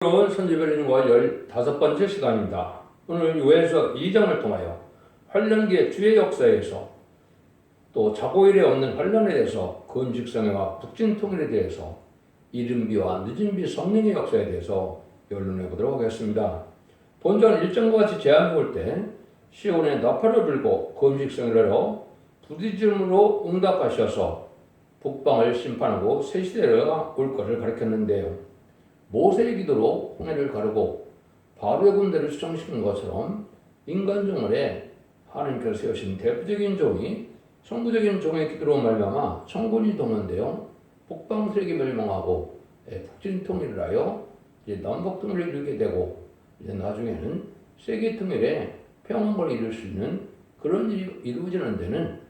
오늘은 선지별님과 15번째 시간입니다. 오늘 요에서 2장을 통하여 환란기의 주의 역사에서 또 자고일에 없는 환란에 대해서 건직성애와 북진통일에 대해서 이른비와 늦은비 성령의 역사에 대해서 연론해 보도록 하겠습니다. 본전 1장과 같이 제안해 볼 때 시온의 나팔을 불고 건직성을 하러 부르짖음으로 응답하셔서 북방을 심판하고 새 시대가 올 것을 가르쳤는데요. 모세의 기도로 홍해를 가르고 바로의 군대를 수정시킨 것처럼 인간 정월에 하나님께서 세우신 대표적인 종이 성부적인 종의 기도로 말미암아 천군이 동원되어 북방 세력이 멸망하고 북진 통일을 하여 이제 남북 통일을 이루게 되고 이제 나중에는 세계 통일에 평화를 이룰 수 있는 그런 일이 이루어지는 데는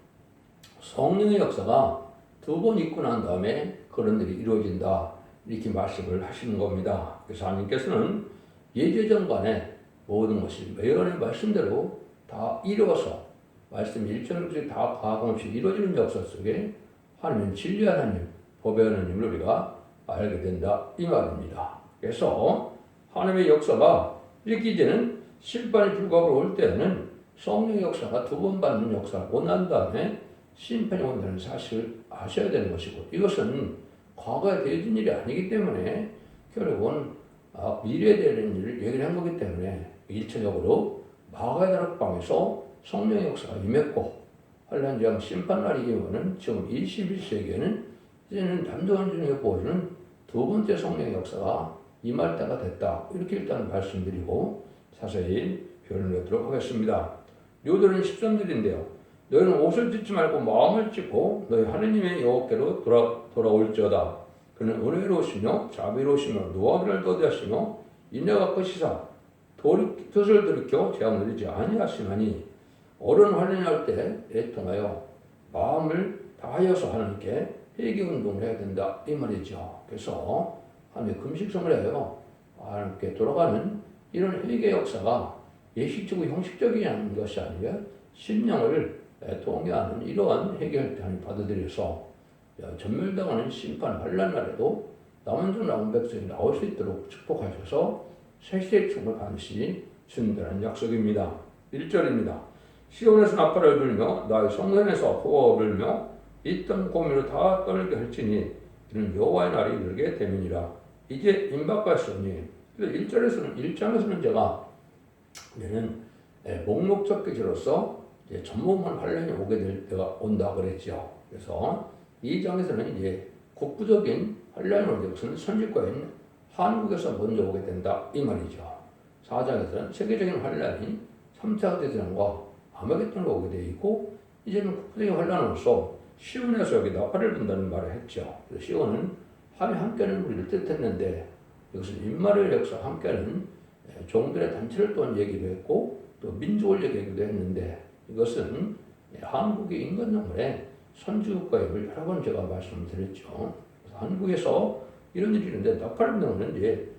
성령의 역사가 두 번 있고 난 다음에 그런 일이 이루어진다. 이렇게 말씀을 하시는 겁니다. 그래서 하나님께서는 예제전간에 모든 것이 예언의 말씀대로 다 이루어서 말씀 일천일치 다 가공없이 이루어지는 역사 속에 하나님은 진리의 하나님, 법의 하나님을 우리가 알게 된다 이 말입니다. 그래서 하나님의 역사가 이렇게 이제는 심판이 불가하고 올 때는 성령의 역사가 두 번 받는 역사고 난 다음에 심판이 온다는 사실을 아셔야 되는 것이고, 이것은 과거에 되어진 일이 아니기 때문에 결국은 미래에 되는 일을 얘기를 한 거기 때문에 일차적으로 마가의 다락방에서 성령의 역사가 임했고 환란장 심판날이 이후는 지금 21세기에는 이제는 단도한 주님이 보여주는 두 번째 성령의 역사가 임할 때가 됐다. 이렇게 일단 말씀드리고 자세히 표현을 하도록 하겠습니다. 요들은 13절인데요. 너희는 옷을 찢지 말고 마음을 찢고 너희 하느님의 여호와께로 돌아올지어다. 그는 은혜로우시며 자비로우시며 노하기를 더디하시며 인내가 크시사 뜻을 돌이켜 재앙 누리지 아니하시나니 어른 환난할 때 애통하여 마음을 다하여서 하나님께 회개 운동을 해야 된다 이 말이죠. 그래서 하나님의 금식성을 해요. 하나님께 돌아가는 이런 회개 역사가 예식적이고 형식적인 것이 아니라 심령을 통해하는 이러한 회개할 때 하나님 받아들여서 전멸당하는 심판 환난 날에도 남은 종 남은 백성이 나올 수 있도록 축복하셔서 새시대의 충을 반드시 준다는 약속입니다. 1절입니다. 시온에서 나팔을 불며 나의 성전에서 호흡을 불며 이 땅 고미로 다 떨게 할지니 이는 여호와의 날이 이르게 됨이니라. 이제 임박하였으니 1장에서는 제가 얘는 목록적 계시로서 전무후무한 환란이 오게 될 때가 온다 그랬죠. 그래서 2장에서는 이제 국부적인 환란이 오는 것은 선지과인 한국에서 먼저 오게 된다 이 말이죠. 4장에서는 세계적인 환란이 3차 대전과 아마겟돈으로 오게 되어 있고 이제는 국부적인 환란으로서 시온에서 여기 나팔을 분다는 말을 했죠. 그래서 시온은 함이 함께하는 우리를 뜻했는데 이것은 인마르의 역사 함께하는 종들의 단체를 또한 얘기도 했고 또 민족을 얘기하기도 했는데 이것은 한국의 인간정월에 선지국가임을 여러 번 제가 말씀드렸죠. 그래서 한국에서 이런 일이 있는데 나팔을 부는 이제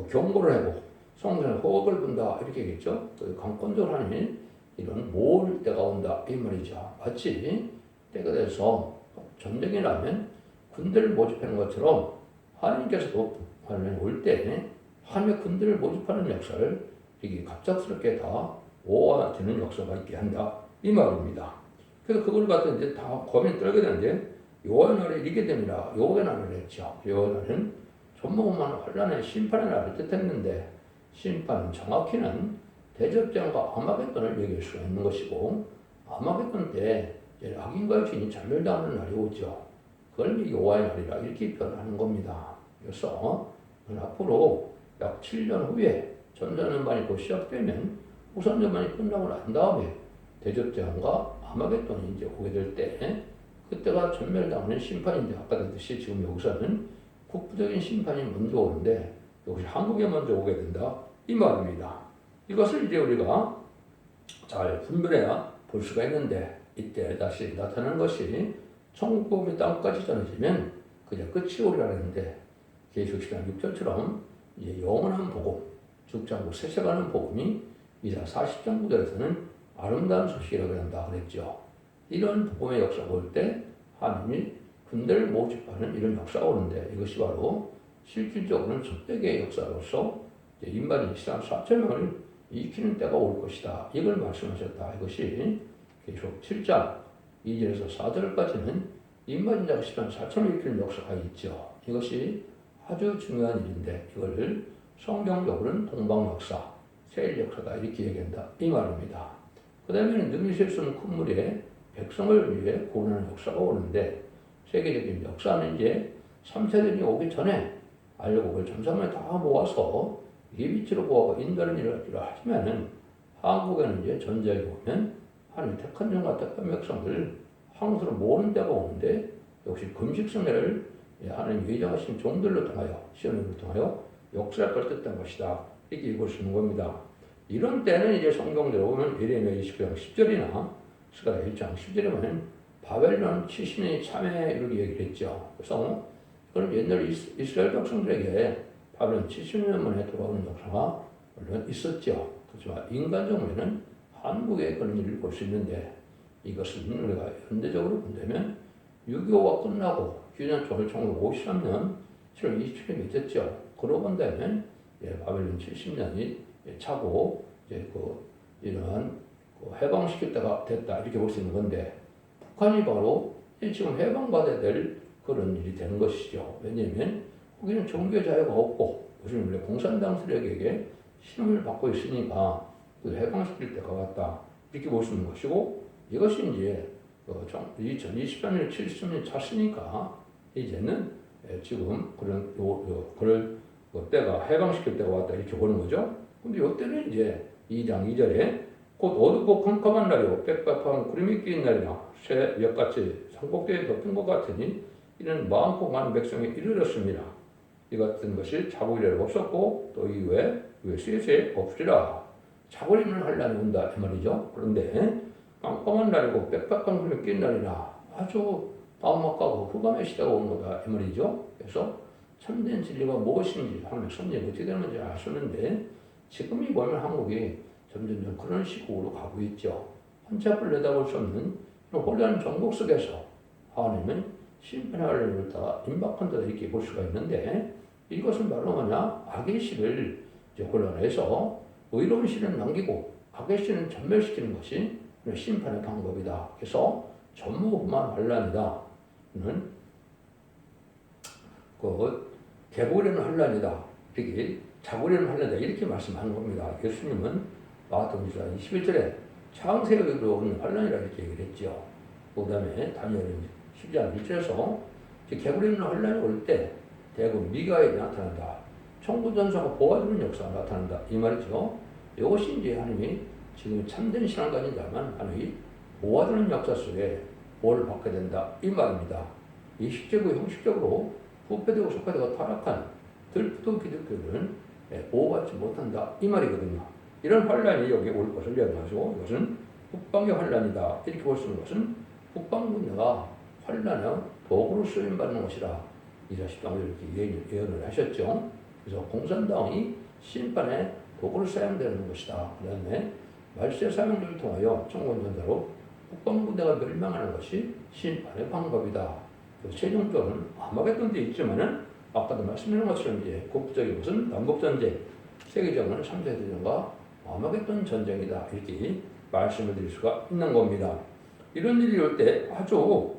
경고를 하고 성전에 호흡을 분다 이렇게 얘기했죠. 강권적으로 하는 이런 모을 때가 온다 이 말이죠. 마치 때가 돼서 전쟁이 나면 군대를 모집하는 것처럼 하나님께서도 하나님 올 때 하나님의 군대를 모집하는 역사를 이게 갑작스럽게 다 오화되는 역사가 있게 한다 이 말입니다. 그래서 그걸 갖다 이제 다 고민 떨게 되는데 여호와의 날에 이르게 됩니다. 여호와의 날을 했죠. 여호와의 날은 전무후무한 환란의 심판의 날을 뜻했는데 심판은 정확히는 대접장과 아마겟돈을 얘기할 수가 있는 것이고 아마겟돈 때 악인과의 죄인이 전멸당하는 날이 오죠. 그걸 여호와의 날이라 이렇게 표현하는 겁니다. 그래서 앞으로 약 7년 후에 전자년반이 곧 시작되면 우선전반이 끝나고 난 다음에 대접장과 아마겟돈이 이제 오게 될 때 그때가 전멸당하는 심판인데 아까 그랬듯이 지금 여기서는 국부적인 심판이 먼저 오는데 여기서 한국에 먼저 오게 된다 이 말입니다. 이것을 이제 우리가 잘 분별해야 볼 수가 있는데 이때 다시 나타나는 것이 천국복음이 땅까지 전해지면 그냥 끝이 오리라는데 계시록시간 6절처럼 이제 영원한 복음, 죽지 않고 세세가는 복음이 이사 40장 9절에서는 아름다운 소식이라고 한다 그랬죠. 이런 복음의 역사가 올 때 하나님이 군대를 모집하는 이런 역사가 오는데 이것이 바로 실질적으로는 속되의 역사로서 인반이 시간 4천명을 익히는 때가 올 것이다. 이걸 말씀하셨다. 이것이 계속 7장 2절에서 4절까지는 인반인자가 시간 4천명을 익히는 역사가 있죠. 이것이 아주 중요한 일인데 이걸 성경적으로는 동방 역사, 세일 역사다 이렇게 얘기한다. 이 말입니다. 그 다음에는 능히 셀 수 없는 큰 물에 백성을 위해 구원하는 역사가 오는데 세계적인 역사는 이제 3세대이 오기 전에 알곡을 전사만에 다 모아서 예비치로 보아가 인도하는 일을 하지만은 한국에는 이제 전쟁이 오면 하나님 택한 종과 택한 백성들 항소로 모으는 때가 오는데 역시 금식성례를 하나님 예정하신 종들로 통하여 시온을 통하여 역사를 걸었던 것이다. 이렇게 읽을 수 있는 겁니다. 이런 때는 이제 성경대로 보면 예레미야 29장 10절이나 스가랴 1장 10절에 보면 바벨론 70년이 참회 이렇게 얘기를 했죠. 그래서 그럼 옛날 이스라엘 백성들에게 바벨론 70년 만에 돌아오는 역사가 물론 있었죠. 그렇지만 인간적으로는 한국에 그런 일을 볼 수 있는데 이것을 우리가 현대적으로 본다면 6.25가 끝나고 휴전 총을 1953년 7월 27일에 맺었죠. 그러고 본다면 바벨론 70년이 차고 이제 이러한 해방시킬 때가 됐다 이렇게 볼 수 있는 건데 북한이 바로 지금 해방받아야 될 그런 일이 되는 것이죠. 왜냐하면 거기는 종교 자유가 없고 요즘 원래 공산당 세력에게 신임을 받고 있으니까 그 해방시킬 때가 왔다 이렇게 볼 수 있는 것이고 이것이 이제 2023년 70년 찼으니까 이제는 지금 그럴 때가 해방시킬 때가 왔다 이렇게 보는 거죠. 근데 이때는 이제 2장 2절에 곧 어둡고 컴컴한 날이고 빽빽한 구름이 끼인 날이나 새 엿같이 산꼭대기에 덮인 것 같으니 이는 많고 많은 백성이 이르렀습니다. 이 같은 것이 자고이래로 없었고 또 이후에 쇠쇠 없으리라. 자고이는 환란이 온다 이 말이죠. 그런데 깜깜한 날이고 빽빽한 구름이 끼인 날이나 아주 마음막하고 흑암의 시대가 오는 거다 이 말이죠. 그래서 참된 진리가 무엇인지 하나님의 섭리가 어떻게 되는지 아셨는데 지금이 보면 한국이 점점 그런 식으로 가고 있죠. 한치 앞을 내다볼 수 없는 혼란한 정복 속에서 하나님은 심판의 환란을 다 임박한다 이렇게 볼 수가 있는데 이것은 바로 뭐냐 악의 씨를 혼란해서 의로운 씨는 남기고 악의 씨는 전멸시키는 것이 심판의 방법이다. 그래서 전무후무한 환란이다. 개고리는 환란이다. 이렇게 자고리는 환란이다. 이렇게 말씀하는 겁니다. 예수님은 마가복음 21절에 창세기로 오는 환란이라 이렇게 얘기를 했죠. 그 다음에 다니엘은 12장 1절에서 개고리는 환란이 올 때 대부분 미가엘이 나타난다. 청구전사가 보아주는 역사가 나타난다. 이 말이죠. 이것이 이제 하나님이 지금 참된 신앙 가진 자만 하나님이 보아주는 역사 속에 보호를 받게 된다. 이 말입니다. 이 식적으로 형식적으로 후패되고 속패되고 타락한 들푸도 기독교들은 보호받지 못한다. 이 말이거든요. 이런 환란이 여기 올 것을 이야기하죠. 이것은 북방의 환란이다. 이렇게 볼 수 있는 것은 북방 군대가 환란의 도구로 쓰임받는 것이라 이자 10장을 이렇게 예언을 하셨죠. 그래서 공산당이 심판의 도구로 사용되는 것이다. 그 다음에 말세 사명을 통하여 청원전자로 북방 군대가 멸망하는 것이 심판의 방법이다. 최종적으로는 아마겟돈 데 있지만은 아까도 말씀드린 것처럼 이제 국부적인 것은 남북전쟁, 세계적으로는 3대 대전과 아마겟돈 전쟁이다. 이렇게 말씀을 드릴 수가 있는 겁니다. 이런 일이 올 때 아주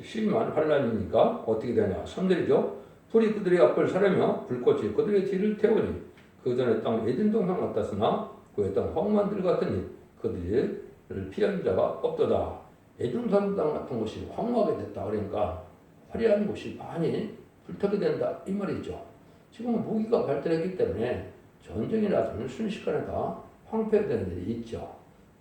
심한 환란이니까 어떻게 되냐. 3절이죠. 불이 그들의 앞을 사르며 불꽃이 그들의 뒤를 태우니 그 전에 땅 에덴 동산 같았으나 그의 땅 황만들 같으니 그들을 피한 자가 없도다. 에덴 땅 같은 곳이 황무하게 됐다. 그러니까 화려한 곳이 많이 불타게 된다. 이 말이죠. 지금은 무기가 발달했기 때문에 전쟁이 나서는 순식간에 다 황폐되는 일이 있죠.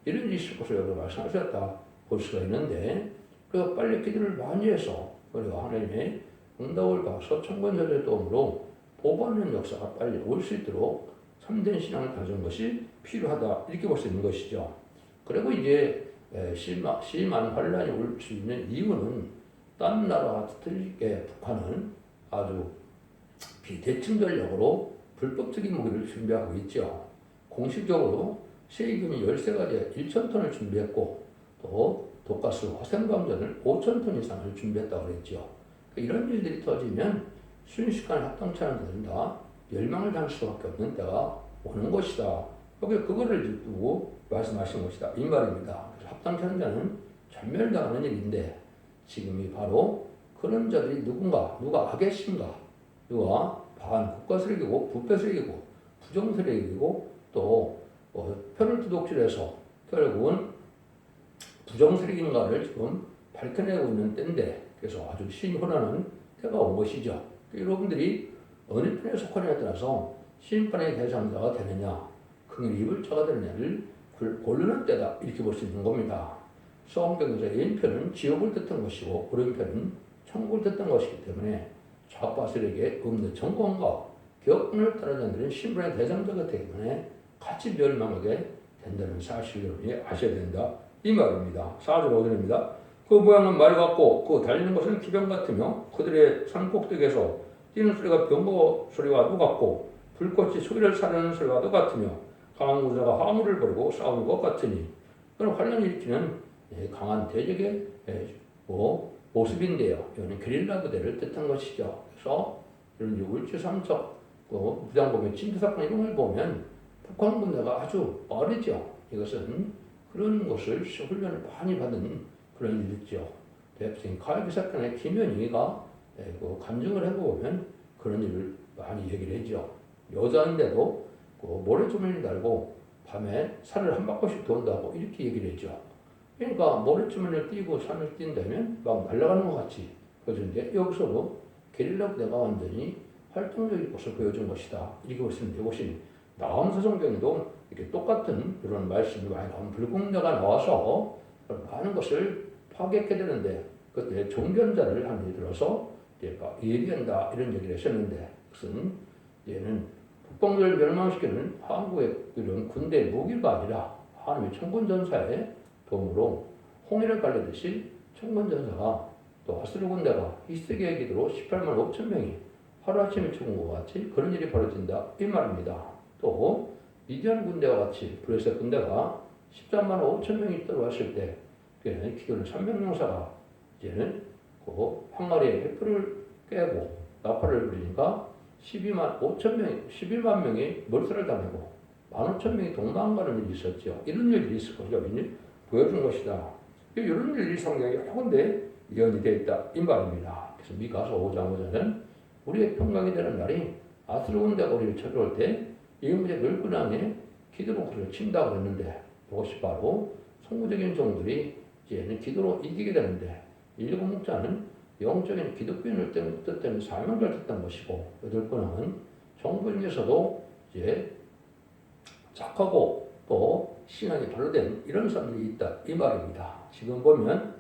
이런 일이 있을 것을 여러분 말씀하셨다 볼 수가 있는데 그래서 빨리 기도를 많이 해서 우리가 하나님의 응답을 받아서 천군자의 도움으로 보호받는 역사가 빨리 올 수 있도록 참된 신앙을 가진 것이 필요하다. 이렇게 볼 수 있는 것이죠. 그리고 이제 심한 환란이 올 수 있는 이유는 다른 나라와 틀리게 북한은 아주 비대칭 전략으로 불법적인 무기를 준비하고 있죠. 공식적으로 세균이 13가지 1,000톤을 준비했고 또 독가스 화생방전을 5,000톤 이상을 준비했다고 그랬죠. 이런 일들이 터지면 순식간에 합동차는 다 멸망을 당할 수밖에 없는 때가 오는 것이다. 여기 그거를 두고 말씀하신 것이다. 이 말입니다. 그래서 합당천자는 전멸당하는 일인데 지금이 바로 그런 자들이 누군가, 누가 악의 신가, 누가 반국가 세력이고 부패 세력이고 부정 세력이고 또 편을 두둑질해서 결국은 부정 세력인가를 지금 밝혀내고 있는 때인데 그래서 아주 심혼하는 때가 온 것이죠. 여러분들이 어느 편에 속하느냐에 따라서 심판의 대상자가 되느냐, 긍휼히 입을 자가 되느냐를 고르는 때다 이렇게 볼 수 있는 겁니다. 성경에서 왼편은 지옥을 뜻한 것이고 오른편은 천국을 뜻한 것이기 때문에 좌파 세력의 없는 정권과 격분을 따르는 자들은 심판의 대상자가 되기 때문에 같이 멸망하게 된다는 사실을 여러분이 아셔야 된다 이 말입니다. 4절 5절입니다. 그 모양은 말 같고 그 달리는 것은 기병 같으며 그들의 산꼭대기에서 뛰는 소리가 병거 소리와도 같고 불꽃이 소리를 사르는 소리와도 같으며 강한 군사가 화물을 벌이고 싸우는 것 같으니 그런 환란을 일으키는 강한 대적의 모습인데요. 이거는 게릴라 부대를 뜻한 것이죠. 그래서 이런 울주삼척 무장 보면 침투 사건 이런 걸 보면 북한 군대가 아주 빠르죠. 이것은 그런 것을 훈련을 많이 받은 그런 일이죠. 대학생 칼비 사건의 김현희가 간증을 해보면 그런 일을 많이 얘기를 했죠. 여자인데도 모래주머니 달고 밤에 산을 한 바퀴씩 돈다고 이렇게 얘기를 했죠. 그러니까 모래주머니를 띄고 산을 뛴다면 막 날아가는 것 같이 그런데 여기서도 게릴라 부대가 완전히 활동적인 것을 보여준 것이다. 이렇게 보시면 이것이 나홈서성경에도 이렇게 똑같은 이런 말씀이 많이 나오는 불공자가 나와서 많은 것을 파괴하게 되는데 그때 종견자를 한 예를 들어서 예비한다 이런 얘기를 했었는데 그것은 얘는 북방을 멸망시키는 한국의 이런 군대 무기가 아니라 하나님의 천군전사의 도움으로 홍해를 갈리듯이 천군전사가 또 아수르 군대가 히스기야의 기도로 18만 5천 명이 하루아침에 죽은 것 같이 그런 일이 벌어진다 이 말입니다. 또 미디안 군대와 같이 블레셋 군대가 13만 5천 명이 떨어왔을 때 기도는 300명사가 이제는 그 항아리에 횃불을 깨고 나팔을 부리니까 11만 명이 몰살을 당하고 15,000명이 동방가는 일이 있었죠. 이런 일이 있을 것이다. 보여준 것이다. 이런 일이 성경에 여러 군데 예언이 되어 있다. 이 말입니다. 그래서 미가서 5장 5절은 우리의 평강이 되는 날이 아수르 군대가 우리를 쳐들어올 때 이문제 늙은왕에 기도로 그를 친다고 그랬는데 이것이 바로 성구적인 종들이 이제는 기도로 이기게 되는데 일곱 목자는 영적인 기독교인을 뜻하는 사명을 뜻한 것이고 여덟 번은 정부인에서도 이제 착하고 또 신앙이 발효된 이런 사람들이 있다 이 말입니다. 지금 보면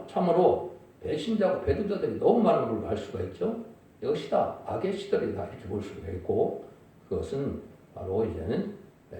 참으로 배신자고 배도자들이 너무 많은 걸 알 수가 있죠. 이것이 다 악의 시들이다 이렇게 볼 수가 있고 그것은 바로 이제는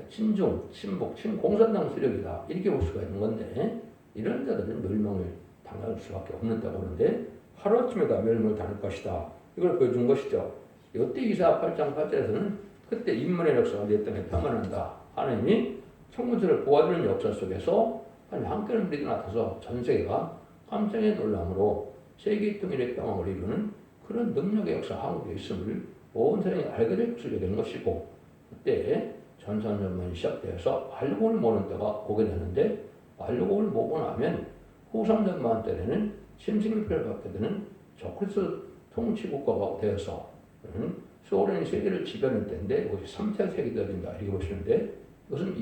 친중, 친북, 친공산당 세력이다 이렇게 볼 수가 있는 건데 이런 자들은 멸망을 당할 수밖에 없는다고 하는데 하루아침에 다 멸망을 당할 것이다 이걸 보여준 것이죠. 이때 이사 8장 8절에서는 그때 인문의 역사가 내 땅에 평안한다. 하나님이 천군들을 보아주는 역사 속에서 하나님 함께하는 일이 나타서 전 세계가 깜짝의 놀람으로 세계 통일의 평화를 이루는 그런 능력의 역사 한국에 있음을 온 세상이 알게 될 것을 된 것이고 그때 전산전만이 시작되어서 알고를 모르는 때가 오게 되는데 알고를 모고 나면 후삼전만 때에는 심승기표를 받게 되는 저크리스 통치국가가 되어서 소련이 세계를 지배하는 때인데 이것이 3차 세계대전이다 이렇게 보시는데 이것은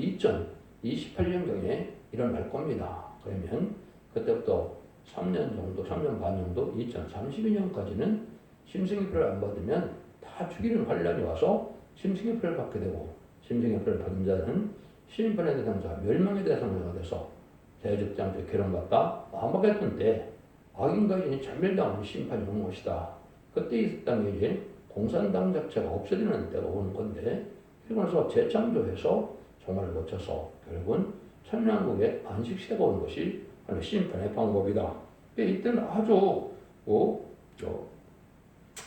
2028년경에 일어날 겁니다. 그러면 그때부터 3년 정도, 3년 반 정도, 2032년까지는 심승기표를 안 받으면 다 죽이는 환란이 와서 심승기표를 받게 되고 심승기표를 받은 자는 심판의 대상자, 멸망의 대상자가 돼서 대적장에 괴롭받다 마마겟돈 때 악인과 인이 전멸당하는 심판이 오는 것이다. 그때 있었다는 게 이제 공산당 자체가 없어지는 때가 오는 건데 그리고 나서 재창조해서 종말을 거쳐서 결국은 천년국의 안식시대가 오는 것이 하나의 심판의 방법이다. 이때는 아주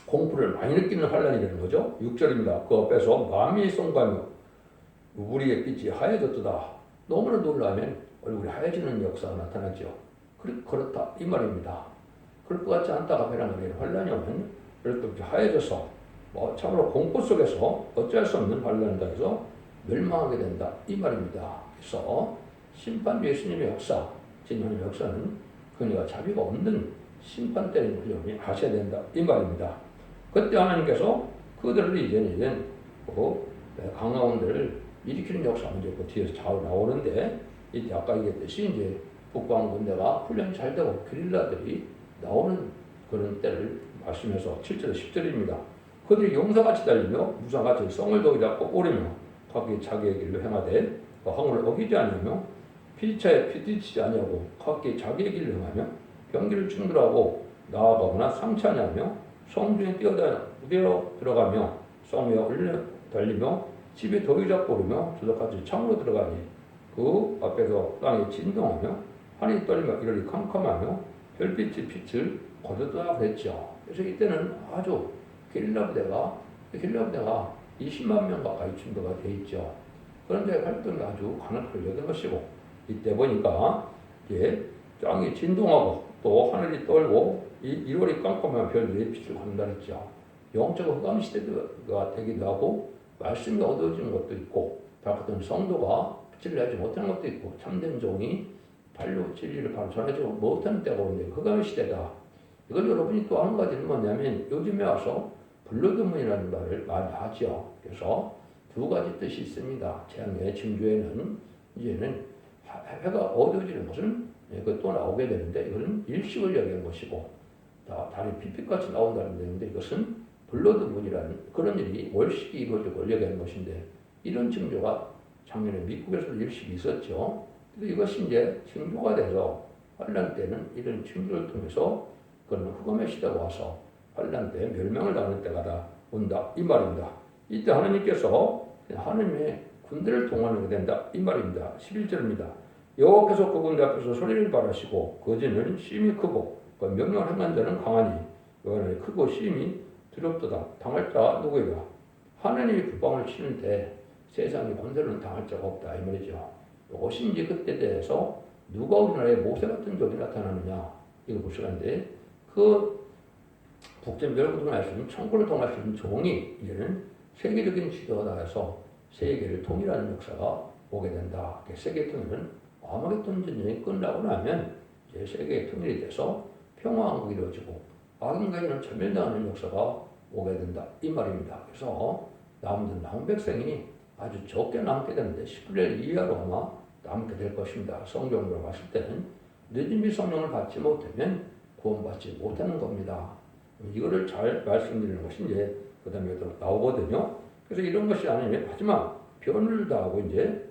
공포를 많이 느끼는 환란이 되는 거죠. 6절입니다. 그 앞에서 마음이 송가며 우리의 빛이 하얘졌도다. 너무나 놀라면 얼굴이 하얘지는 역사가 나타나죠. 그렇다 이 말입니다. 그럴 것 같지 않다가 베란다에 환란이 오면 이렇게 하얘져서 참으로 공포 속에서 어쩔 수 없는 환란이다 해서 멸망하게 된다 이 말입니다. 그래서 심판주 예수님의 역사, 진노의 역사는 그녀가 자비가 없는 심판 때리는 훈련이 하셔야 된다 이 말입니다. 그때 하나님께서 그들을 이제는 강나온들을 일으키는 역사 문제 그 뒤에서 잘 나오는데 이때 아까 얘기했듯이 이제 북방 군대가 훈련이 잘 되고 게릴라들이 나오는 그런 때를 말씀해서 7절 10절입니다. 그들이 용사같이 달리며 무사같이 성을 독이 잡고 오르며 각기 자기의 길로 행하되 황후를 어기지 아니하며 피차에 피뒤치지 아니하고 각기 자기의 길로 행하며 경기를 충돌하고 나아가거나 상치하지 않으며 성중에 뛰어 들어가며 성 위에 올려 달리며 집에 더위 잡고 오르며 주석같이 창으로 들어가니 그 앞에서 땅이 진동하며 하늘이 떨리며 이러리 캄캄하며 별빛이 빛을 거두다 그랬죠. 그래서 이때는 아주 게릴라 부대가 20만 명 가까이 준비가 돼 있죠. 그런데 활동이 아주 강력하게 된 것이고 이때 보니까 이제 땅이 진동하고 또 하늘이 떨고 이 1월이 깜깜한 별들이 빛을 받는다 했죠. 영적 흑암 시대가 되기도 하고 말씀이 어두워지는 것도 있고 같은 성도가 빛을 내지 못하는 것도 있고 참된 종이 발로 진리를 바로 전하지 못하는 때가 오는데 흑암 시대다. 이걸 여러분이 또 한 가지는 뭐냐면 요즘에 와서 블러드문이라는 말을 많이 하죠. 그래서 두 가지 뜻이 있습니다. 재앙의 징조에는 이제는 해가 어두워지는 것은 또 나오게 되는데 이거는 일식을 얘기한 것이고 달이 빛빛같이 나온다는 얘기인데 이것은 블러드문이라는 그런 일이 월식이 이루어지고 얘기하는 것인데 이런 징조가 작년에 미국에서도 일식이 있었죠. 근데 이것이 이제 징조가 돼서 환란 때는 이런 징조를 통해서 그런 흑암의 시대가 와서 환란 때 멸망을 당하는 때가 다 온다 이 말입니다. 이때 하나님께서 하나님의 군대를 동원하게 된다 이 말입니다. 11절입니다. 여호와께서 그 군대 앞에서 소리를 발하시고 거지는 심히 크고 그 명령을 행한 자는 강하니 여호와는 크고 심히 두렵도다. 당할 자 누구이라? 하나님이 불방을 치는데 세상에 권세는 당할 자가 없다 이 말이죠. 무엇이 이제 그때 대해서 누가 우리나라에 모세 같은 종이 나타나느냐 이거 볼 시간인데 그 북전멸국을 통할 수 있는 천국을 통할 수 있는 종이 이제는 세계적인 지도가 나서 세계를 통일하는 역사가 오게 된다. 세계 통일은 아마겟돈 전쟁이 끝나고 나면 이제 세계의 통일이 돼서 평화왕국이 이루어지고 악인과는 전멸당하는 역사가 오게 된다 이 말입니다. 그래서 남은 백성이 아주 적게 남게 되는데 10분의 1 이하로 아마 남게 될 것입니다. 성경으로 봤을 때는 늦은이 성령을 받지 못하면 구원받지 못하는 겁니다. 이거를 잘 말씀드리는 것이 이제 그 다음에 나오거든요. 그래서 이런 것이 아니면 마지막 변을 다하고 이제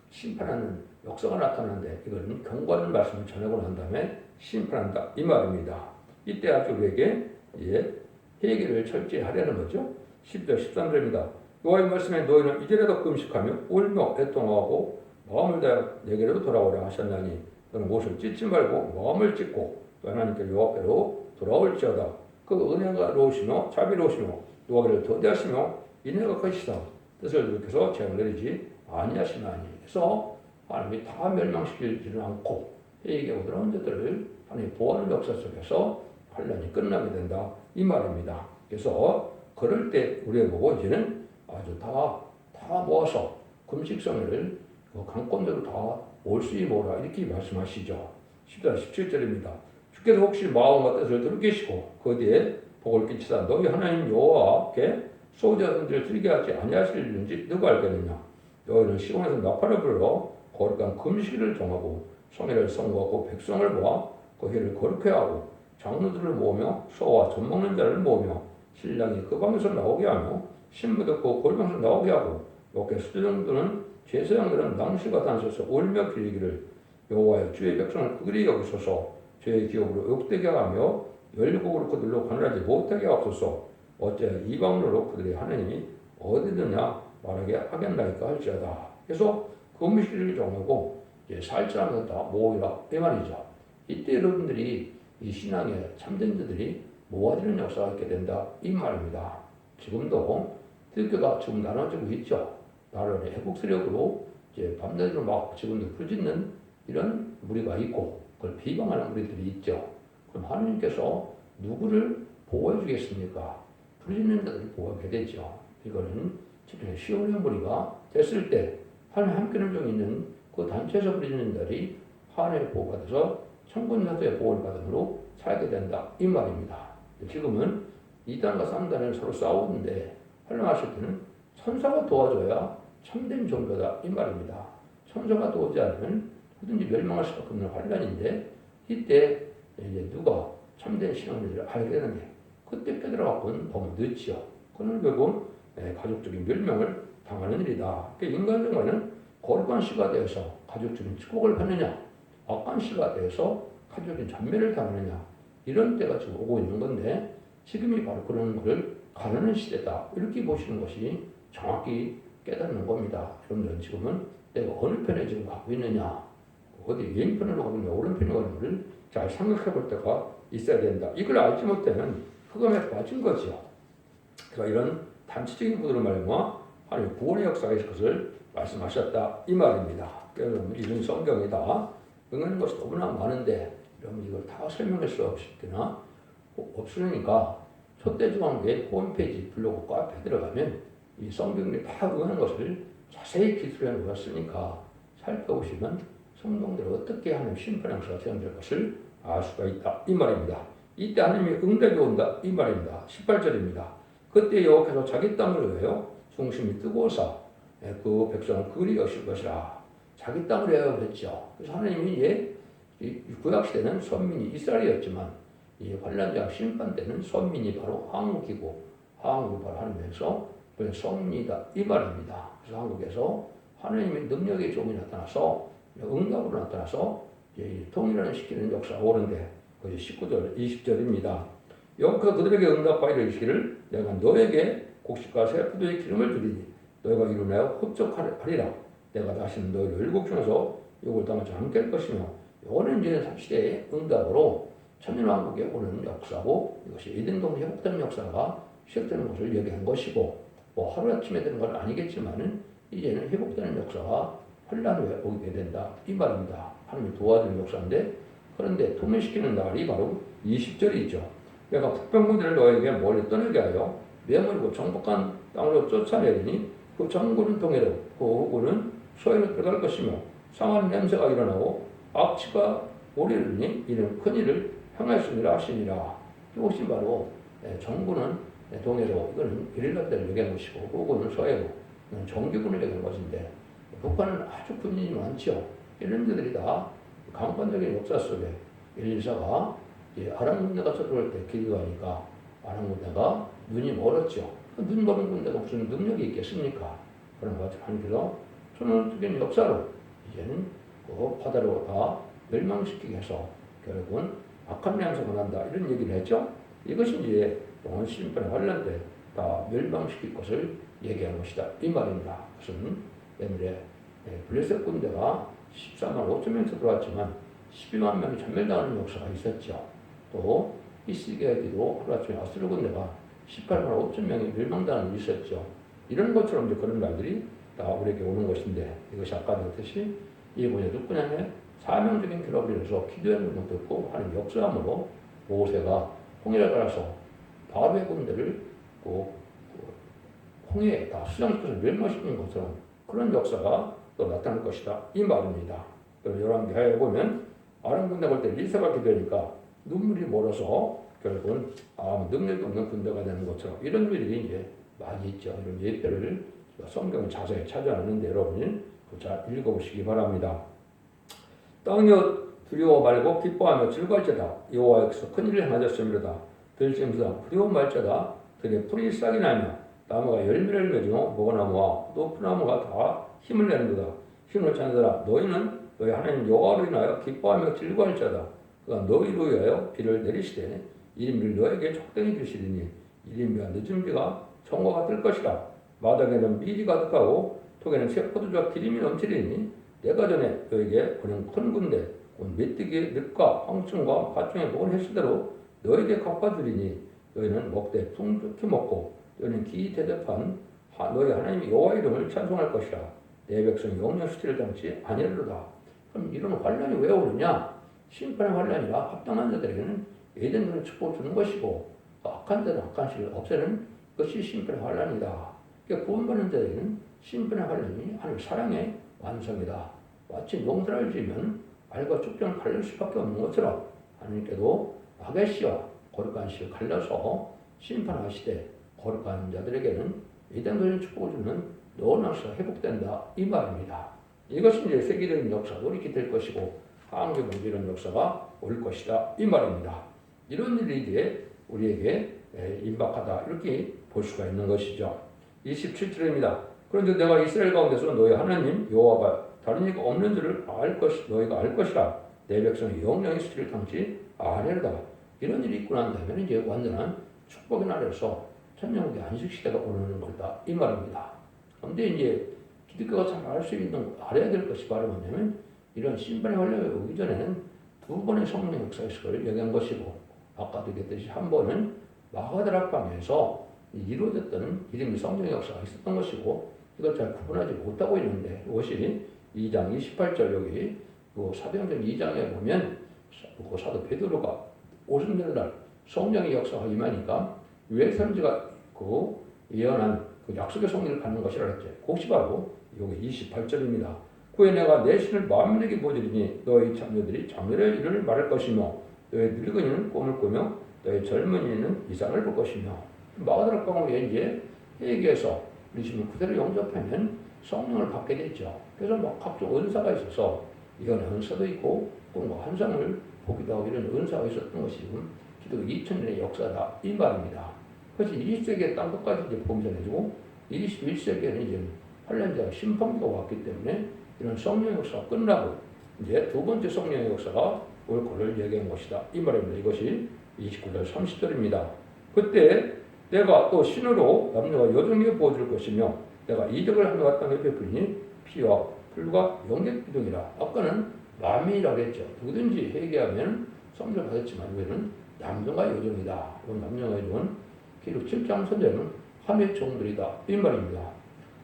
심판하는 역사가 나타나는데 이거는 경고하는 말씀을 전하고 난 다음에 심판한다 이 말입니다. 이때 아주 우리에게 이제 회개를 철저히 하려는 거죠. 10절 13절입니다. 여호와의 말씀에 너희는 이제라도 금식하며 울며 애통하고 마음을 다해 내게로 돌아오라 하셨나니 너는 옷을 찢지 말고 마음을 찢고 하나님께 여호와께로 돌아올지어다. 그 은혜가 로우시며 자비로우시며 여호와를 더디하시며 인내가 크시다. 뜻을 돌이켜서 재앙을 내리지 아니하시나니. 그래서 하나님이 다 멸망시키지는 않고 회개하고 돌아온 자들을 하나님이 보호하는 역사 속에서 환란이 끝나게 된다 이 말입니다. 그래서 그럴 때 우리가 보고 이제는 아주 다 모아서 금식성회를 강권대로 다 올수이 모으라 이렇게 말씀하시죠. 10절 17절입니다. 주께서 혹시 마음과 뜻을 들으시고 그 뒤에 복을 끼치다 너희 하나님 여호와께 소유자 은들을 드리게 하지 아니하시는지 누가 알겠느냐. 너희는 시온에서 나팔을 불러 거룩한 금식일을 정하고 성회를 선거하고 백성을 모아 그 회를 거룩해 하고 장로들을 모으며 소와 젖 먹는 자를 모으며 신랑이 그 방에서 나오게 하며 신부 듣고 골방에서 나오게 하고 이렇게 수정들은 제사장들은 낭시가 단서서 울며 빌리기를 여호와의 주의 백성을 그들이 여기소서 죄의 기업으로 욕되게 하며 열국으로 그들로 관할하지 못하게 하옵소서. 어째 이방으로 그들의 하나님이 어디느냐 말하게 하겠나이까 할지어다. 그래서 금식일을 정하고 살자하면서 다 모으라 이 말이죠. 이때 여러분들이 이 신앙의 참된 자들이 모아지는 역사가 있게 된다 이 말입니다. 지금도 들교가 지금 나눠지고 있죠. 나라의 회복 세력으로 이제 밤낮으로 막 지금도 부르짖는 이런 무리가 있고 그걸 비방하는 무리들이 있죠. 그럼 하나님께서 누구를 보호해 주겠습니까? 부르짖는 자들을 보호하게 되죠. 이거는 특히 시온의 무리가 됐을 때 하나님 함께하는 중에 있는 그 단체에서 부르짖는 자들이 하나님의 보호받아서 천군천사의 보호를 받음으로 살게 된다 이 말입니다. 지금은 2단과 3단은 서로 싸우는데 활용하실 때는 천사가 도와줘야 참된 종교다 이 말입니다. 천사가 도우지 않으면 누구든지 멸망할 수밖에 없는 환란인데 이때 이제 누가 참된 신앙인지를 알게 되는 게 그때 깨달아갖고는 너무 늦죠. 그러면 결국 가족적인 멸망을 당하는 일이다. 인간 생활은 거룩한 시가 되어서 가족적인 축복을 받느냐 악한 시가 되어서 가족적인 전멸을 당하느냐 이런 때가 지금 오고 있는 건데 지금이 바로 그런 것을 가르는 시대다. 이렇게 보시는 것이 정확히 깨닫는 겁니다. 여러분들은 지금은 내가 어느 편에 지금 가고 있느냐 어디 왼편으로 가고 있느냐 오른편으로 가는지를 잘 생각해 볼 때가 있어야 된다. 이걸 알지 못하면 흑암에 빠진 거죠. 그러니까 이런 단체적인 구도를 말하면 하나님 구원의 역사가 있을 것을 말씀하셨다 이 말입니다. 여러분 이런 성경이다. 응하는 것이 너무나 많은데 여러분 이걸 다 설명할 수 없으니까 없으니까 초대중앙교회 홈페이지 블로그 카페에 들어가면 이 성경이 다 응하는 것을 자세히 기술해 놓았으니까 살펴보시면 성경대로 어떻게 하면 심판 행사가 진행될 것을 알 수가 있다 이 말입니다. 이때 하나님이 응답이 온다 이 말입니다. 18절입니다. 그때 여호와께서 자기 땅을 위하여 중심이 뜨거워서 그 백성을 그리 여실 것이라. 자기 땅을 위하여 그랬죠. 그래서 하나님이 이제 구약시대는 선민이 이스라엘이었지만 이 환란장 심판 때는 선민이 바로 한국이고 한국이 바로 하나님에서 성민이다 이 말입니다. 그래서 한국에서 하나님의 능력의 종이 나타나서 응답으로 나타나서 통일을 시키는 역사가 오는데 그것이 19절 20절입니다. 여호와께서 그들에게 응답하여 이르시기를 내가 너에게 곡식과 새 포도의 기름을 주리니 너희가 이루나여 흡족하리라. 내가 다시는 너희를 일곱 중에서 욕을 당하지 않게 할 것이며 이거는 이제 시대의 응답으로 천년왕국에 오는 역사고 이것이 에덴동 회복되는 역사가 시작되는 것을 얘기한 것이고 뭐 하루아침에 되는 건 아니겠지만은 이제는 회복되는 역사가 환란 후에 오게 된다 이 말입니다. 하나님이 도와주는 역사인데 그런데 통일시키는 날이 바로 20절이죠. 내가 북방군들을 너에게 멀리 떠나게 하여 메모리고 정복한 땅으로 쫓아내리니 그 정군은 동해로 그 후군은 서해로 들어갈 것이며 상한 냄새가 일어나고 악취가 오리르니 이는 큰일을 행하였음이라 하시니라. 이것이 바로 정군은 동해로 이거는 게릴라 때를 얘기한 것이고 후군은 서해로 이건 정규군을 얘기한 것인데 북한은 아주 군인이 많죠. 이런 데들이 다 강판적인 역사 속에 엘리사가 아람 군대가 쳐들어올 때 기도하니까 아람 군대가 눈이 멀었죠. 눈 멀은 군대가 무슨 능력이 있겠습니까? 그런 것 같아서 천년적인 역사로 이제는 그 바다로 다 멸망시키게 해서 결국은 악한 냄새가 난다 이런 얘기를 했죠. 이것이 이제 영원 심판의 환란 때 다 멸망시킬 것을 얘기한 것이다 이 말입니다. 그것은 옛날에 블레셋 군대가 14만 5천 명에서 들어왔지만 12만 명이 전멸당하는 역사가 있었죠. 또 히스기야에도 하루아침에 아수르 군대가 18만 5천 명이 멸망당하는 일이 있었죠. 이런 것처럼 이제 그런 말들이 다 우리에게 오는 것인데 이것이 아까 그랬듯이 이번에 누구냐면 사명적인 결합을 이뤄서 기도하는 것도 없고 하는 역사함으로 모세가 홍해를 따라서 바벨 군대를 홍해에 다 수장시켜서 멸망시키는 것처럼 그런 역사가 또 나타날 것이다 이 말입니다. 열왕기하에 보면 아람 군대가 올 때 리사가 기도하니까 눈물이 멀어서 결국은 능력이 없는 군대가 되는 것처럼 이런 일이 이제 많이 있죠. 이런 예표를 성경을 자세히 찾아내는데 여러분이 잘 읽어보시기 바랍니다. 땅이여 두려워 말고 기뻐하며 즐거울지어다. 여호와께서 큰 일을 행하셨음이로다. 들짐승아 두려워 말지어다. 들에 풀이 싹이 나며 나무가 열매를 맺으며 무화나무와 포도나무가 다 힘을 내는도다. 힘을 찾느라 너희는 너희 하나님 여호와로 인하여 기뻐하며 즐거울지어다. 그가 너희로 위하여 비를 내리시되 이른 비를 너에게 적당히 주시리니 이른 비와 늦은 비가 정오가 뜰 것이라. 마당에는 밀이 가득하고 톡에는 새 포도주와 기름이 넘치리니 내가 전에 너에게 보낸 큰 군대 곧 메뚜기의 늑과 황충과 가충의 먹은 횟수대로 너에게 갚아주리니 너희는 먹되 풍족히 먹고 너희는 기이 대접한 너희 하나님 여호와 이름을 찬송할 것이라. 내 백성이 영영 수치를 당치 아니하리로다. 그럼 이런 환란이 왜 오느냐? 심판의 환란이라 합당한 자들에게는 에덴 동의 축복을 주는 것이고 악한 자들은 악한 씨를 없애는 그것이 심판의 환란이다. 그러니까 구원받는 자에게는 심판의 환란이 하나님의 사랑의 완성이다. 마치 농사를 지으면 알과 죽전을 갈릴 수밖에 없는 것처럼 하나님께도 악의 씨와 거룩한 씨를 갈려서 심판하시되 거룩한 자들에게는 이단적인 축복을 주는 노은 역사가 회복된다 이 말입니다. 이것이 이제 세계적인 역사도 이렇게 될 것이고 한국 이런 역사가 올 것이다 이 말입니다. 이런 일이 이제 우리에게 임박하다 이렇게 볼 수가 있는 것이죠. 27절입니다. 그런데 내가 이스라엘 가운데서 너희 하나님 여호와가 다른 이가 없는 줄을 너희가 알 것이라. 내 백성이 영영의 수치를 당치 아니하리다. 이런 일이 있고 난 다음에 이제 완전한 축복의 나라에서 천년국의 안식 시대가 오는 거다 이 말입니다. 그런데 이제 기독교가 잘 알 수 있는 알아야 될 것이 바로 뭐냐면 이런 심판의 환란이 오기 전에는 두 번의 성령 역사의 것을 얘기한 것이고 아까도 얘기했듯이 한 번은 마가다락방에서 이루어졌던 이름이 성령 역사가 있었던 것이고 이걸 잘 구분하지 못하고 있는데 이것이 2장 28절 여기 사도행전 2장에 보면 사도 베드로가 오순절 날 성령의 역사가 임하니까 왜 선지가 예언한 약속의 성령을 갖는 것이라 했죠. 그것이 바로 여기 28절입니다. 그에 내가 내 신을 만민에게 보여주리니 너희 자녀들이 장렬의 일을 말할 것이며 너희 늙은이는 꿈을 꾸며 너희 젊은이는 이상을 볼 것이며 마가다락방으로 이제 회개해서 믿음을 그대로 영접하면 성령을 받게 됐죠. 그래서 각종 은사가 있어서 이런 은사도 있고 꿈과 환상을 보기도 하고 이런 은사가 있었던 것이 기독교 2000년의 역사다 이 말입니다. 그래서 20세기에 딴 것까지 이제 보험전해주고 21세기에는 이제 환란자가 심판기가 왔기 때문에 이런 성령 역사가 끝나고 이제 두 번째 성령의 역사가 올 것을 얘기한 것이다 이 말입니다. 이것이 29절 30절입니다. 그때 내가 또 신으로 남녀가 여종에게 보여줄 것이며 내가 이적을 하늘과 땅에 베풀니 피와 불과 영계 기둥이라. 아까는 만민이라고 했죠. 누구든지 회개하면 성령을 받았지만 이거는 남녀가 여종이다. 남녀가 여종은 기록 7장 선제는 함의 종들이다 이 말입니다.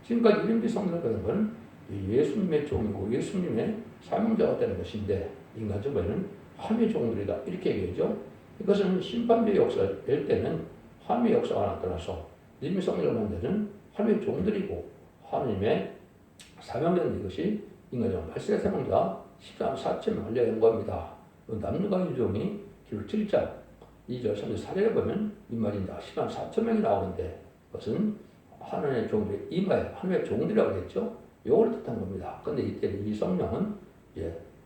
지금까지 이름비 성령을 받은 건 예수님의 종이고 예수님의 사명자가 되는 것인데 인간적으로는 함의 종들이다 이렇게 얘기하죠. 이것은 심판대의 역사일 때는 함의 역사가 나타나서 이름비 성령을 만드는 함의 종들이고 하나님의 사명자는 이것이 인간적 발세 사명자 14만 4천을 알려낸 겁니다. 남녀가 유종이 기록 7장 2절 3절 4절에 보면 이 말입니다. 14만 4천 명이 나오는데 그것은 하나님의 종들이 이마에 하나님의 종들이라고 했죠. 이걸 뜻한 겁니다. 그런데 이때 이 성령은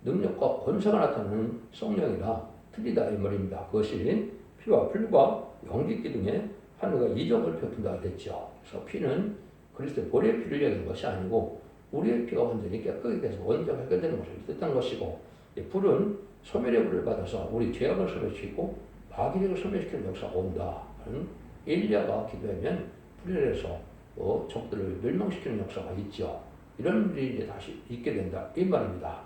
능력과 권세가 나타나는 성령이라 틀리다 이 말입니다. 그것이 피와 불과 영계 등에 하늘과 이적을 베푼다 그랬죠. 그래서 피는 그리스도의 보리의 피를 얘기하는 것이 아니고 우리의 피가 완전히 깨끗하게 돼서 원자가 해결되는 것을 뜻한 것이고 불은 소멸의 불을 받아서 우리 죄악을 소멸시키고 마귀력을 소멸시키는 역사가 온다. 엘리야가 기도하면 불이 내려서 적들을 멸망시키는 역사가 있죠. 이런 일이 이제 다시 있게 된다 이 말입니다.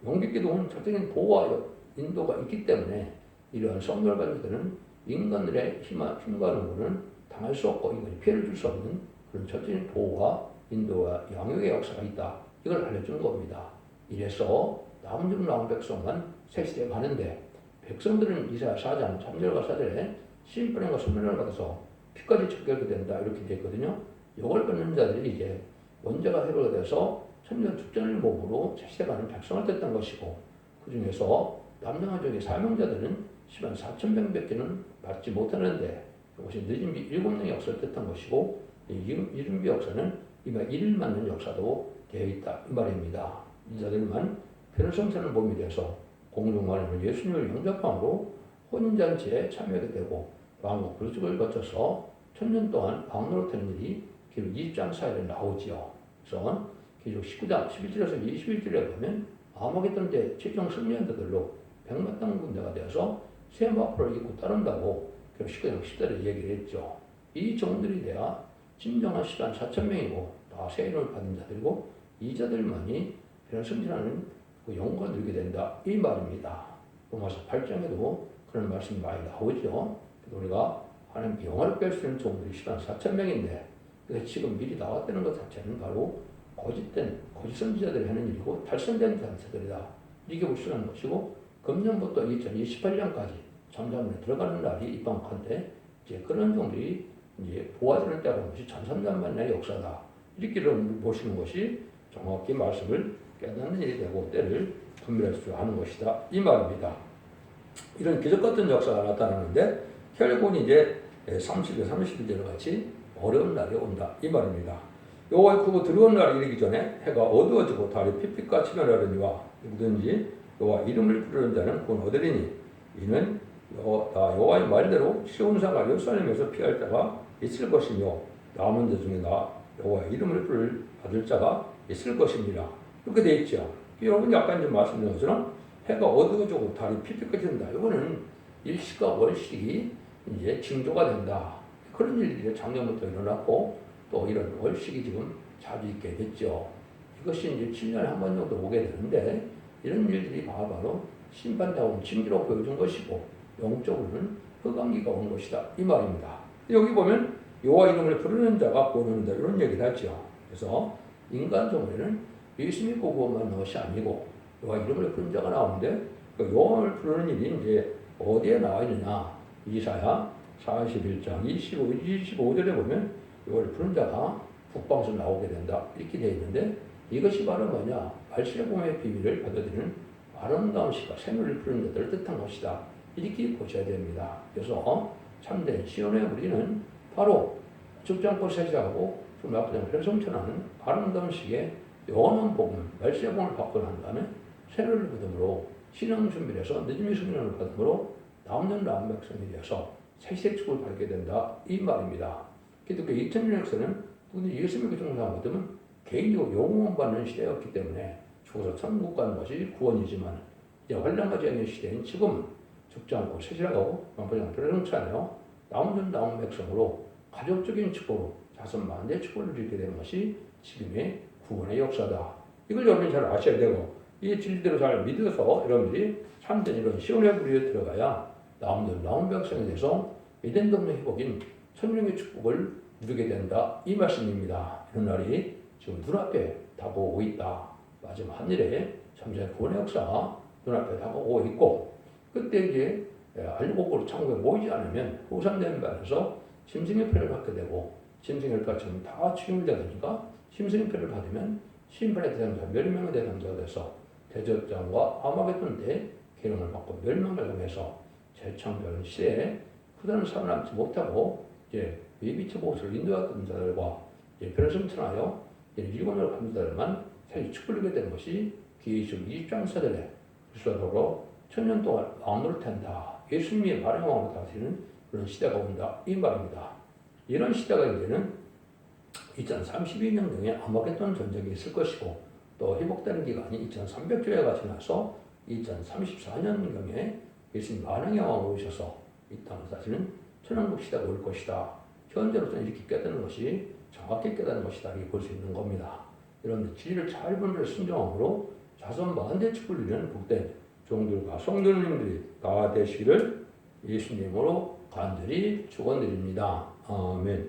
영계기도는 적극적인 보호와 인도가 있기 때문에 이러한 성령을 받을 때는 인간들의 힘과는 것은 당할 수 없고 인간이 피해를 줄 수 없는 그런 전적인 보호와 인도와 양육의 역사가 있다. 이걸 알려주는 겁니다. 이래서 남은 중 나온 백성만 셋시대에 가는데 백성들은 이사야 4장 3절과 4절에 심판과 소멸을 받아서 피까지 척결이 된다 이렇게 되어 있거든요. 이걸 받는 자들이 이제 원죄가 해결이 돼서 천년 축전을 몸으로 셋시대 가는 백성을 됐던 것이고 그 중에서 남녀가족의 사명자들은 10만 4천 명밖에는 받지 못하는데 이것이 늦은비 7명의 역사를 뜻한 것이고 이른비 역사는 이마 1일 맞는 역사도 되어 있다 이 말입니다. 이 자들만 변성사는 몸이 돼서 공중만을 예수님을 영접함으로 혼인잔치에 참여하게 되고 왕국 불쑥을 거쳐서 천년 동안 왕노릇 하는 일이 기록 20장 사이에 나오지요. 그래서 기록 19장 11절에서 21절에 보면 아마겟돈 때 최종 승리한 자들로 백만당 군대가 되어서 세마포를 입고 따른다고 기록 19장 10절에 얘기를 했죠. 이 종들이 돼야 진정한 10만 4천 명이고 다 새 이름을 받은 자들이고 이 자들만이 이런 승진하는 그 영광을 누리게 된다 이 말입니다. 로마서 8장에도 그런 말씀이 많이 나오죠. 우리가 하나님께 영화를 뺄 수 있는 종들이 10만 4천 명인데 지금 미리 나왔다는 것 자체는 바로 거짓 선지자들이 하는 일이고 달성된 단체들이다. 이게 우수한 것이고 금년부터 2028년까지 잠잠에 들어가는 날이 입방한데 이제 그런 종들이 이제 보아지는 때가 온 것이 1300만년의 역사다. 이렇게 보시는 것이 정확히 말씀을 깨닫는 일이 되고 때를 분별할 줄 아는 것이다. 이 말입니다. 이런 기적 같은 역사가 나타나는데 결국은 이제 30일, 31절과 같이 어려운 날이 온다. 이 말입니다. 여호와의 크고 두려운 날이 이르기 전에 해가 어두워지고 달이 핏빛같이 변하려니와 누구든지 여호와 이름을 부르는 자는 곧 얻으리니 이는 여호와의 말대로 시온산과 예루살렘에서 피할 자가 있을 것이며 남은 자 중에 나 여호와의 이름을 부를 받을 자가 있을 것입니다. 그렇게 되어 있죠. 여러분 아까 이제 말씀드린 것처럼 해가 어두워지고 달이 핏빛같이 된다. 이거는 일식과 월식이 이제 징조가 된다. 그런 일들이 작년부터 일어났고 또 이런 월식이 지금 자주 있게 됐죠. 이것이 이제 7년에 한 번 정도 오게 되는데 이런 일들이 바로 심판다운 징조로 보여준 것이고 영적으로는 흑암기가 온 것이다. 이 말입니다. 여기 보면 여호와 이름을 부르는 자가 구원한다 이런 얘기를 하죠. 그래서 인간적으로는 예수 믿고 구원받는 것이 아니고 여호와 이름을 부르는 자가 나오는데 그 여호와를 부르는 일이 이제 어디에 나와 있느냐? 이사야 41장 25절에 보면 여호와를 부르는 자가 북방에서 나오게 된다 이렇게 되어 있는데 이것이 바로 뭐냐? 말세봄의 비밀을 받아들이는 아름다운 시가 새누리를 부르는 자들을 뜻한 것이다. 이렇게 보셔야 됩니다. 그래서 참된 시온의 우리는 바로 죽지 않고 세시하고 좀 나쁘지 않고 혈성천하는 아름다운 시에 영원한 복음, 말세봄을 받고 난 다음에 새누리를 받음으로 신앙 준비를 해서 늦음이 승리를 받음으로 남는 남은 백성이 되어서 새색 축을 받게 된다. 이 말입니다. 기독교 2000년 역사는 누구든지 예수 믿고 종사하고 받으면 개인적으로 영원 받는 시대였기 때문에 죽어서 천국 가는 것이 구원이지만 이제 환란까지 있는 시대인 지금 죽지 않고 세실하고 만보지 않고 혈성천하여 남은 남은 백성으로 가족적인 축복으로 자손 만대의 축복을 누리게 되는 것이 지금의 구원의 역사다. 이걸 여러분이 잘 아셔야 되고 이 진리대로 잘 믿어서 여러분들이 참된 이런 시온의 부리에 들어가야 남은 백성에 대해서 믿음 없는 회복인 천명의 축복을 누리게 된다. 이 말씀입니다. 이런 날이 지금 눈앞에 다가오고 있다. 마지막 한일에 참된 구원의 역사가 눈앞에 다가오고 있고 그때 이제 알곡으로 천국에 모이지 않으면 후산되는 바에서 심승의표를 받게 되고 심승의표처럼 다 취임되니까 심승의표를 받으면 심판의 대상자, 멸망의 대상자가 돼서 대적장과 아마겟돈 때 계명을 받고 멸망을 당해서 재창조하는 시대에 그다음 살아남지 못하고 이제 미비치 보수를 인도했던 자들과 변성천하여 일본을 받는 자들만 사실 축불리게 되는 것이 기회식 20장사들의 그리스도로 천년 동안 왕노를 텐다. 예수님의 말행왕으로 다스리는 그런 시대가 온다. 이 말입니다. 이런 시대가 이제는 2032년경에 아마겟돈 전쟁이 있을 것이고 또 회복되는 기간이 2300주에가 지나서 2034년경에 예수님 만왕의 왕으로 오셔서 이 땅을 다스리는 천왕국 시대가 올 것이다. 현재로서는 이렇게 깨닫는 것이 정확히 깨닫는 것이다. 이렇게 볼 수 있는 겁니다. 이런 진리를 잘 분별 순종함으로 자손 만대 축복을 누리는 복된 종들과 성도님들이 다 되시기를 예수님으로 간절히 축원드립니다. 아멘.